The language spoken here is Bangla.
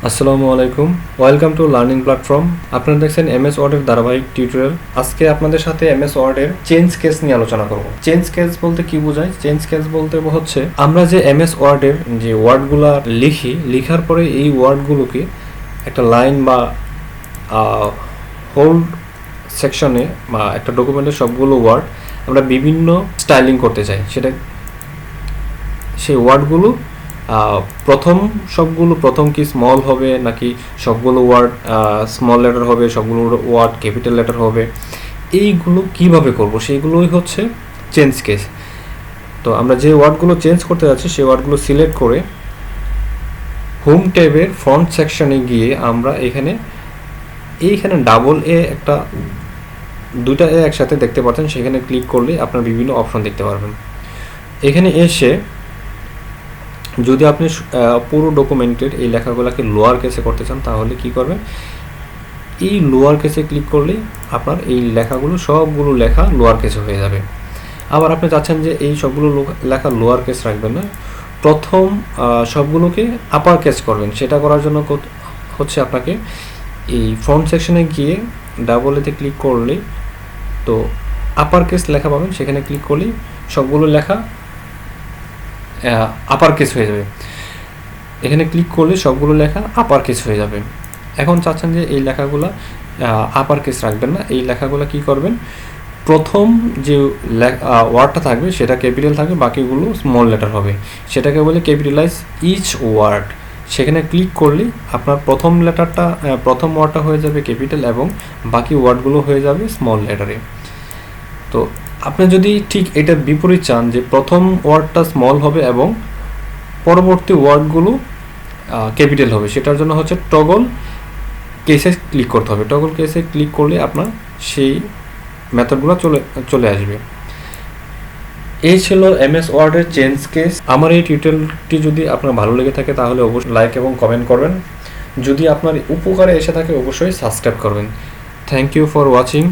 আসসালামু আলাইকুম, ওয়েলকাম টু লার্নিং প্ল্যাটফর্ম। আপনারা দেখছেন এমএস ওয়ার্ডের ধারাবাহিক টিউটোরিয়াল। আজকে আপনাদের সাথে এমএস ওয়ার্ডের চেঞ্জ কেস নিয়ে আলোচনা করব। চেঞ্জ কেস বলতে কি বোঝায়? চেঞ্জ কেস বলতে হচ্ছে আমরা যে এমএস ওয়ার্ডের যে ওয়ার্ডগুলো লিখার পরে এই ওয়ার্ডগুলোকে একটা লাইন বা হোল সেকশনে বা একটা ডকুমেন্টের সবগুলো ওয়ার্ড আমরা বিভিন্ন স্টাইলিং করতে চাই। সেই ওয়ার্ডগুলো প্রথম কি স্মল হবে নাকি সবগুলো ওয়ার্ড স্মল লেটার হবে, সবগুলো ওয়ার্ড ক্যাপিটাল লেটার হবে, এইগুলো কিভাবে করব সেইগুলোই হচ্ছে চেঞ্জ কেস। তো আমরা যে ওয়ার্ডগুলো চেঞ্জ করতে যাচ্ছি সেই ওয়ার্ডগুলো সিলেক্ট করে হোম ট্যাবের ফন্ট সেকশনে গিয়ে আমরা এইখানে ডাবল এ একটা দুইটা এ একসাথে দেখতে পাচ্ছেন, সেখানে ক্লিক করলে আপনার বিভিন্ন অপশন দেখতে পারবেন। এখানে এসে যদি আপনি পুরো ডকুমেন্টের এই লেখাগুলোকে লোয়ার কেসে করতে চান তাহলে কি করবেন, এই লোয়ার কেসে ক্লিক করলেই আপনার এই সবগুলো লেখা লোয়ার কেসে হয়ে যাবে। আবার আপনি চাচ্ছেন যে এই সবগুলো লেখা লোয়ার কেস রাখবেন না, প্রথম সবগুলোকে আপার কেস করবেন। সেটা করার জন্য হচ্ছে আপনাকে এই ফন্ট সেকশনে গিয়ে ডাবল এতে ক্লিক করলেই তো আপার কেস লেখা পাবেন, সেখানে ক্লিক করলেই সবগুলো লেখা আপার কেস হয়ে যাবে। এখানে ক্লিক করলে সবগুলো লেখা আপার কেস হয়ে যাবে। এখন চাচ্ছেন যে এই লেখাগুলো আপার কেস রাখবেন না, এই লেখাগুলো কি করবেন, প্রথম যে ওয়ার্ডটা থাকবে সেটা ক্যাপিটাল থাকবে, বাকিগুলো স্মল লেটার হবে, সেটাকে বলে ক্যাপিটালাইজ ইচ ওয়ার্ড। সেখানে ক্লিক করলে আপনার প্রথম ওয়ার্ডটা হয়ে যাবে ক্যাপিটাল এবং বাকি ওয়ার্ডগুলো হয়ে যাবে স্মল লেটারে। তো আপনি যদি ঠিক এটা বিপরীত চান যে প্রথম ওয়ার্ডটা স্মল হবে এবং পরবর্তী ওয়ার্ডগুলো ক্যাপিটাল হবে, সেটার জন্য হচ্ছে টগল কেসে ক্লিক করতে হবে। টগল কেসে ক্লিক করলে আপনার সেই মেথডগুলো চলে আসবে। এই ছিল এমএস ওয়ার্ডের চেঞ্জ কেস। আমার এই টিউটোরিয়ালটি যদি আপনার ভালো লেগে থাকে তাহলে অবশ্যই লাইক এবং কমেন্ট করবেন। যদি আপনার উপকারে এসে থাকে অবশ্যই সাবস্ক্রাইব করবেন। Thank you for watching.